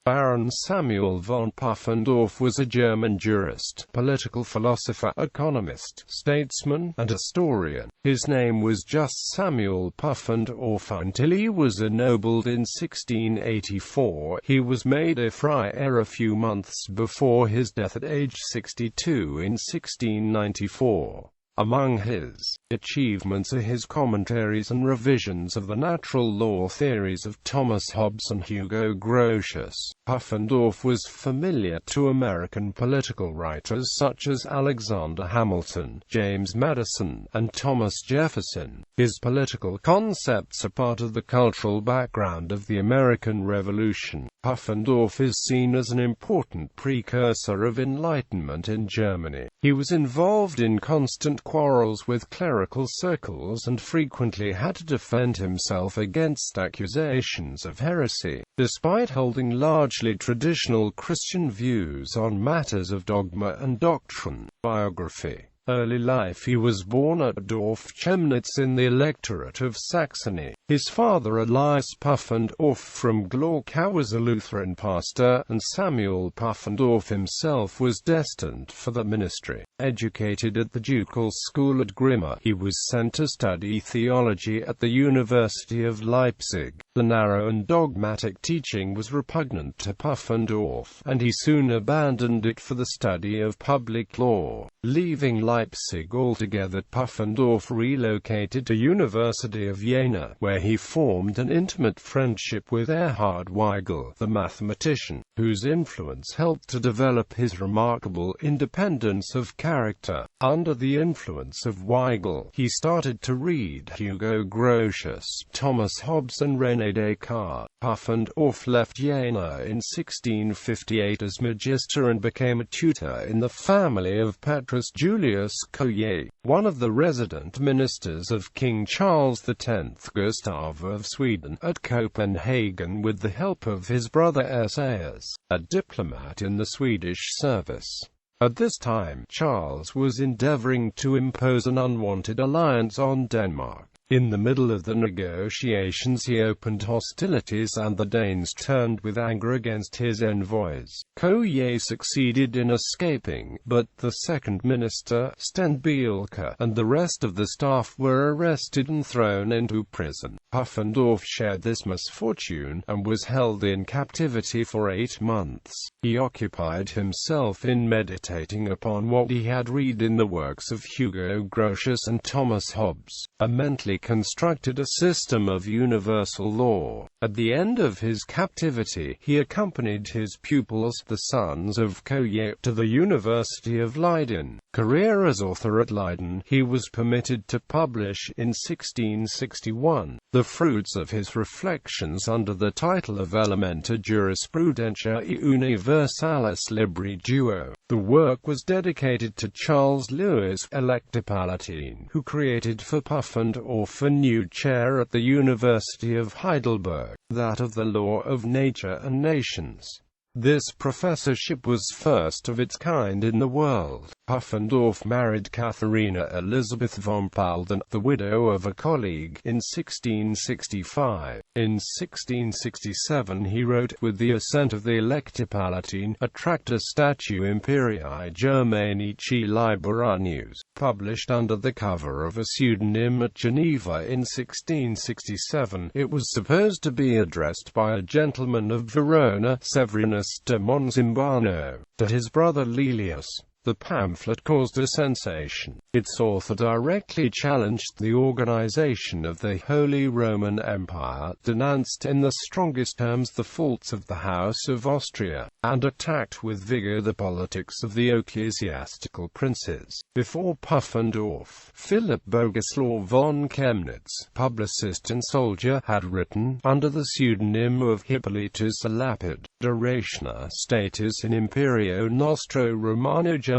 Baron Samuel von Pufendorf was a German jurist, political philosopher, economist, statesman, and historian. His name was just Samuel Pufendorf until he was ennobled in 1684. He was made a Freiherr a few months before his death at age 62 in 1694. Among his achievements are his commentaries and revisions of the natural law theories of Thomas Hobbes and Hugo Grotius. Pufendorf was familiar to American political writers such as Alexander Hamilton, James Madison, and Thomas Jefferson. His political concepts are part of the cultural background of the American Revolution. Pufendorf is seen as an important precursor of Enlightenment in Germany. He was involved in constant quarrels with clerical circles and frequently had to defend himself against accusations of heresy. Despite holding largely traditional Christian views on matters of dogma and doctrine. Biography. Early life. He was born at Dorf Chemnitz in the Electorate of Saxony. His father Elias Pufendorf from Glauchau was a Lutheran pastor, and Samuel Pufendorf himself was destined for the ministry. Educated at the ducal school at Grimma, he was sent to study theology at the University of Leipzig. The narrow and dogmatic teaching was repugnant to Pufendorf, and he soon abandoned it for the study of public law. Leaving Leipzig altogether, Pufendorf relocated to University of Jena, where he formed an intimate friendship with Erhard Weigel, the mathematician, whose influence helped to develop his remarkable independence of character. Under the influence of Weigel, he started to read Hugo Grotius, Thomas Hobbes and René Descartes. Pufendorf left Jena in 1658 as magister and became a tutor in the family of Petrus Julius Coyer, one of the resident ministers of King Charles X Gustav of Sweden, at Copenhagen with the help of his brother Esaias, a diplomat in the Swedish service. At this time, Charles was endeavoring to impose an unwanted alliance on Denmark. In the middle of the negotiations he opened hostilities and the Danes turned with anger against his envoys. Coyer succeeded in escaping, but the second minister, Stenbielke, and the rest of the staff were arrested and thrown into prison. Pufendorf shared this misfortune, and was held in captivity for 8 months. He occupied himself in meditating upon what he had read in the works of Hugo Grotius and Thomas Hobbes. A mentally constructed a system of universal law. At the end of his captivity, he accompanied his pupils, the sons of Coyer, to the University of Leiden. Career as author at Leiden, he was permitted to publish, in 1661, the fruits of his reflections under the title of Elementa Jurisprudentia Universalis Libri Duo. The work was dedicated to Charles Louis, Elector Palatine, who created for Pufendorf a new chair at the University of Heidelberg, that of the law of nature and nations. This professorship was first of its kind in the world. Pufendorf married Katharina Elisabeth von Paulden, the widow of a colleague, in 1665. In 1667 he wrote, with the assent of the Elector Palatine, a Tracta Statu Imperii Germanici Liberanus, published under the cover of a pseudonym at Geneva in 1667. It was supposed to be addressed by a gentleman of Verona, Severinus de Monsimbano, to his brother Lelius. The pamphlet caused a sensation. Its author directly challenged the organization of the Holy Roman Empire, denounced in the strongest terms the faults of the House of Austria, and attacked with vigor the politics of the ecclesiastical princes. Before Pufendorf, Philip Bogislaw von Chemnitz, publicist and soldier, had written, under the pseudonym of Hippolytus Lapid, De Ratione Statis in Imperio Nostro Romano Germanico,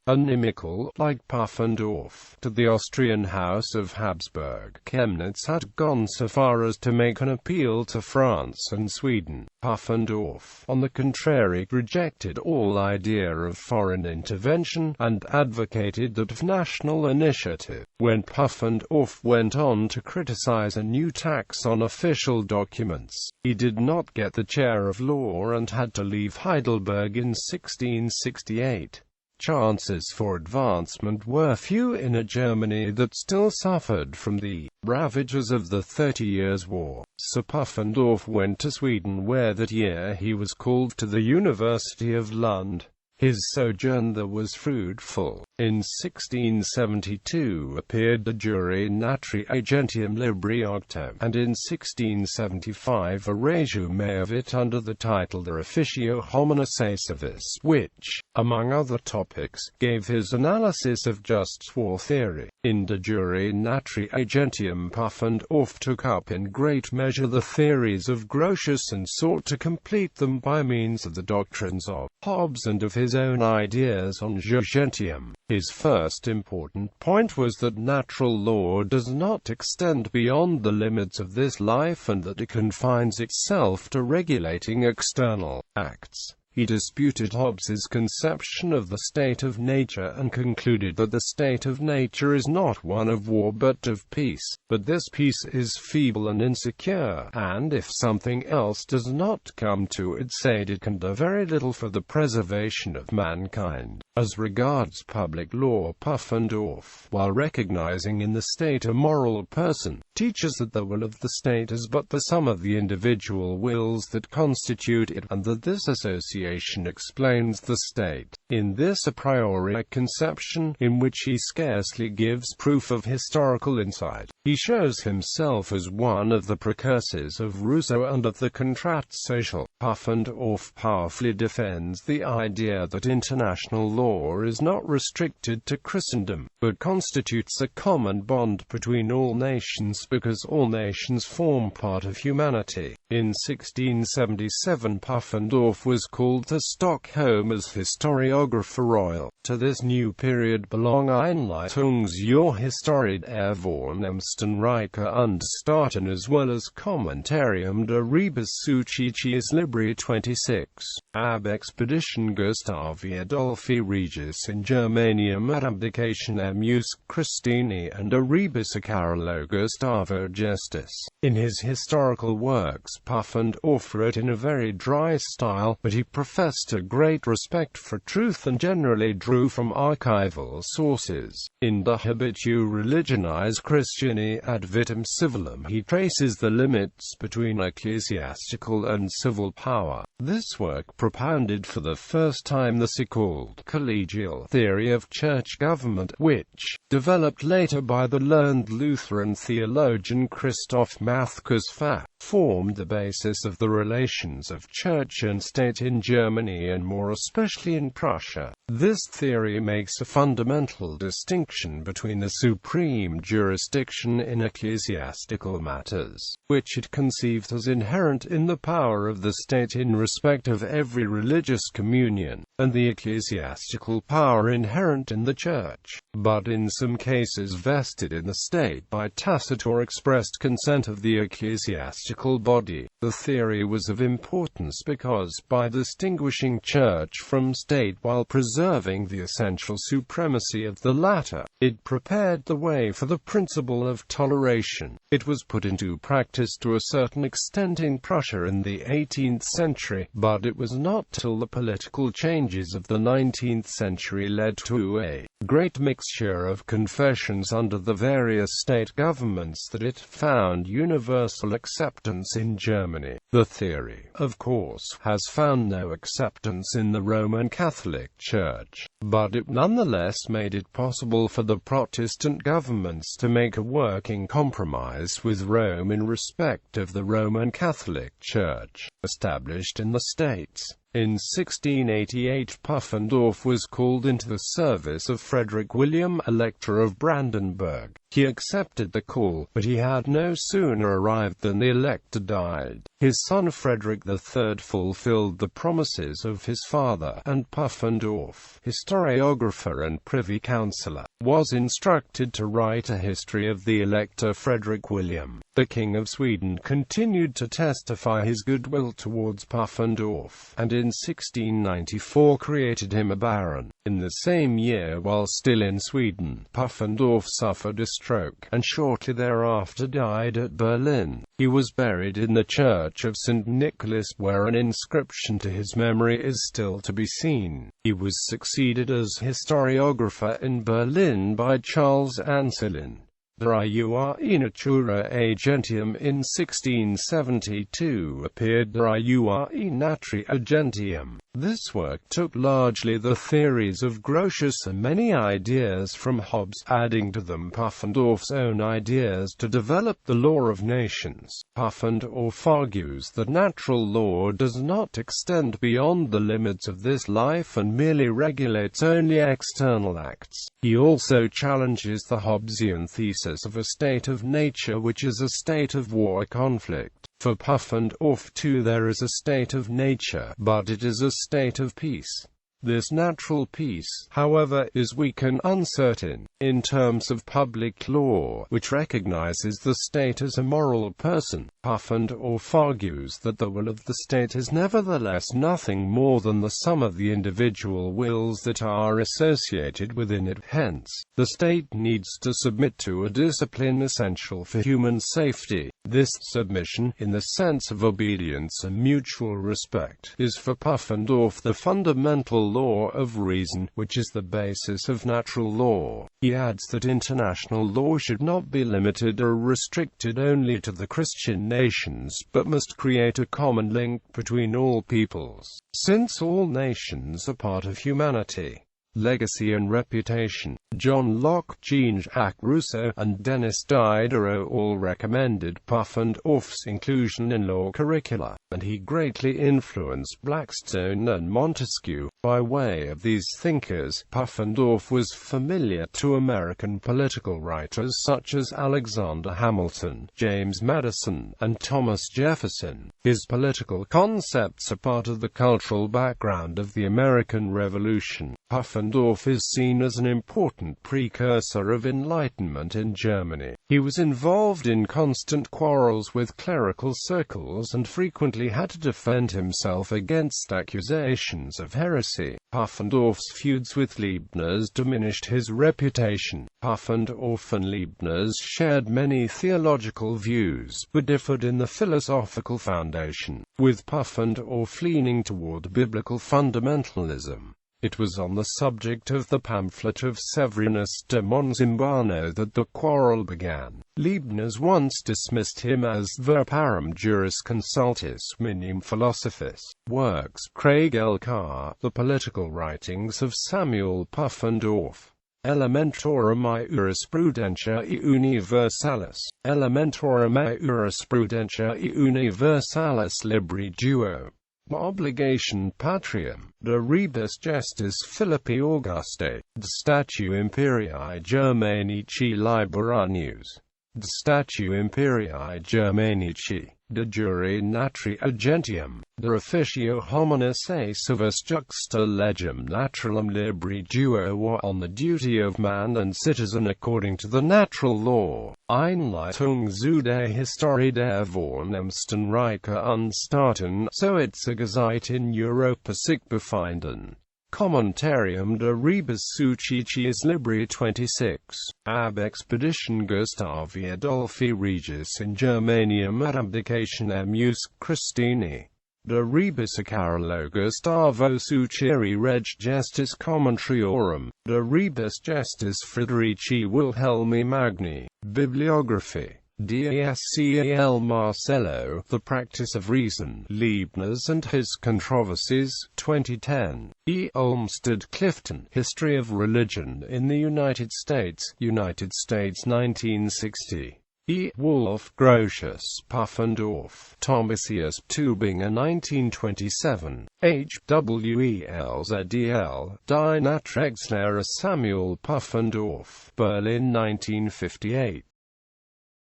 inimical, like Pufendorf, to the Austrian House of Habsburg. Chemnitz had gone so far as to make an appeal to France and Sweden. Pufendorf, on the contrary, rejected all idea of foreign intervention, and advocated that of national initiative. When Pufendorf went on to criticize a new tax on official documents, he did not get the chair of law and had to leave Heidelberg in 1668. Chances for advancement were few in a Germany that still suffered from the ravages of the 30 Years' War. So Pufendorf went to Sweden, where that year he was called to the University of Lund. His sojourn there was fruitful. In 1672 appeared the Juri Naturae Gentium Libri Octo, and in 1675 a resume of it under the title De Officio Hominis Aesavis, which, among other topics, gave his analysis of just war theory. In De Jure Naturae Gentium Pufendorf took up in great measure the theories of Grotius and sought to complete them by means of the doctrines of Hobbes and of his own ideas on Gentium. His first important point was that natural law does not extend beyond the limits of this life and that it confines itself to regulating external acts. He disputed Hobbes's conception of the state of nature and concluded that the state of nature is not one of war but of peace. But this peace is feeble and insecure, and if something else does not come to its aid, it can do very little for the preservation of mankind. As regards public law, Pufendorf, while recognizing in the state a moral person, teaches that the will of the state is but the sum of the individual wills that constitute it, and that this association explains the state. In this a priori conception, in which he scarcely gives proof of historical insight, he shows himself as one of the precursors of Rousseau and of the contrat social. Pufendorf powerfully defends the idea that international law is not restricted to Christendom, but constitutes a common bond between all nations because all nations form part of humanity. In 1677 Pufendorf was called to Stockholm as historiographer royal. To this new period belong Einleitungsjahrhistorie Ervornehmsten Reiche und Staaten as well as Commentarium de Rebus Succicis Libri 26, ab Expedition Gustavi Adolphi Regis in Germanium ad abdicationem Ius Christini and de Rebus a Carolo Gustavo Gestis. In his historical works Pufendorf wrote in a very dry style, but he professed a great respect for truth and generally drew from archival sources. In De Habitu Religionis Christiani ad Vitam Civilum he traces the limits between ecclesiastical and civil power. This work propounded for the first time the so-called Collegial theory of church government, which, developed later by the learned Lutheran theologian Christoph Mathcus Pfaff, formed the basis of the relations of church and state in Germany and more especially in Prussia. This theory makes a fundamental distinction between the supreme jurisdiction in ecclesiastical matters, which it conceived as inherent in the power of the state in respect of every religious communion, and the ecclesiastical power inherent in the church, but in some cases vested in the state by tacit or expressed consent of the ecclesiastical body. The theory was of importance because, by distinguishing church from state while preserving the essential supremacy of the latter, it prepared the way for the principle of toleration. It was put into practice to a certain extent in Prussia in the 18th century, but it was not till the political changes of the 19th century led to a great mixture of confessions under the various state governments that it found universal acceptance in Germany. The theory, of course, has found no acceptance in the Roman Catholic Church, but it nonetheless made it possible for the Protestant governments to make a working compromise with Rome in respect of the Roman Catholic Church, established in the States. In 1688 Pufendorf was called into the service of Frederick William, Elector of Brandenburg. He accepted the call, but he had no sooner arrived than the elector died. His son Frederick III fulfilled the promises of his father, and Pufendorf, historiographer and privy councillor, was instructed to write a history of the elector Frederick William. The King of Sweden continued to testify his goodwill towards Pufendorf, and in 1694 created him a baron. In the same year, while still in Sweden, Pufendorf suffered a stroke, and shortly thereafter died at Berlin. He was buried in the Church of St. Nicholas, where an inscription to his memory is still to be seen. He was succeeded as historiographer in Berlin by Charles Anselin. Der Iure Natura a Gentium in 1672 appeared Der Iure Naturae a Gentium. This work took largely the theories of Grotius and many ideas from Hobbes, adding to them Pufendorf's own ideas to develop the law of nations. Pufendorf argues that natural law does not extend beyond the limits of this life and merely regulates only external acts. He also challenges the Hobbesian thesis of a state of nature which is a state of war or conflict. For Pufendorf too there is a state of nature, but it is a state of peace. This natural peace, however, is weak and uncertain. In terms of public law, which recognizes the state as a moral person, Pufendorf argues that the will of the state is nevertheless nothing more than the sum of the individual wills that are associated within it. Hence, the state needs to submit to a discipline essential for human safety. This submission, in the sense of obedience and mutual respect, is for Pufendorf the fundamental law of reason, which is the basis of natural law. He adds that international law should not be limited or restricted only to the Christian nations, but must create a common link between all peoples, since all nations are part of humanity. Legacy and reputation. John Locke, Jean-Jacques Rousseau, and Denis Diderot all recommended Pufendorf's inclusion in law curricula, and he greatly influenced Blackstone and Montesquieu. By way of these thinkers, Pufendorf was familiar to American political writers such as Alexander Hamilton, James Madison, and Thomas Jefferson. His political concepts are part of the cultural background of the American Revolution. Pufendorf is seen as an important precursor of Enlightenment in Germany. He was involved in constant quarrels with clerical circles and frequently had to defend himself against accusations of heresy. Pufendorf's feuds with Leibniz diminished his reputation. Pufendorf and Leibniz shared many theological views, but differed in the philosophical foundation, with Pufendorf leaning toward biblical fundamentalism. It was on the subject of the pamphlet of Severinus de Monzimbano that the quarrel began. Leibniz once dismissed him as verparum jurisconsultis minim philosophis. Works. Craig L. Carr, The Political Writings of Samuel Pufendorf. Elementorum Jurisprudentia Universalis. Elementorum Jurisprudentia Universalis Libri Duo. Obligation Patrium, de rebus gestis Philippi Auguste, de statu imperii Germanici Liberanius, de statu imperii Germanici, de jure natri agentium, de officio hominis aesivus juxta legem naturalem libri duo, or on the duty of man and citizen according to the natural law. Einleitung zu der Historie der Vornehmsten Reiche und Staaten, so Zeit in Europa sich befinden. Commentarium de rebus Suciciis Libri 26, ab Expedition Gustavi Adolphi Regis in Germanium ad abdicationem Ius Christini. De rebus Carolo Gustavo Suceri Reg Gestis Commentariorum, de rebus Gestis Friderici Wilhelmi Magni, Bibliography. Dascal Marcello, The Practice of Reason, Leibniz and His Controversies, 2010. E. Olmsted Clifton, History of Religion in the United States, 1960. E. Wolf, Grotius.Pufendorf, Thomasius, Tübingen 1927, H. Welzdl, Die Nachkriegslehre Samuel Pufendorf, Berlin 1958.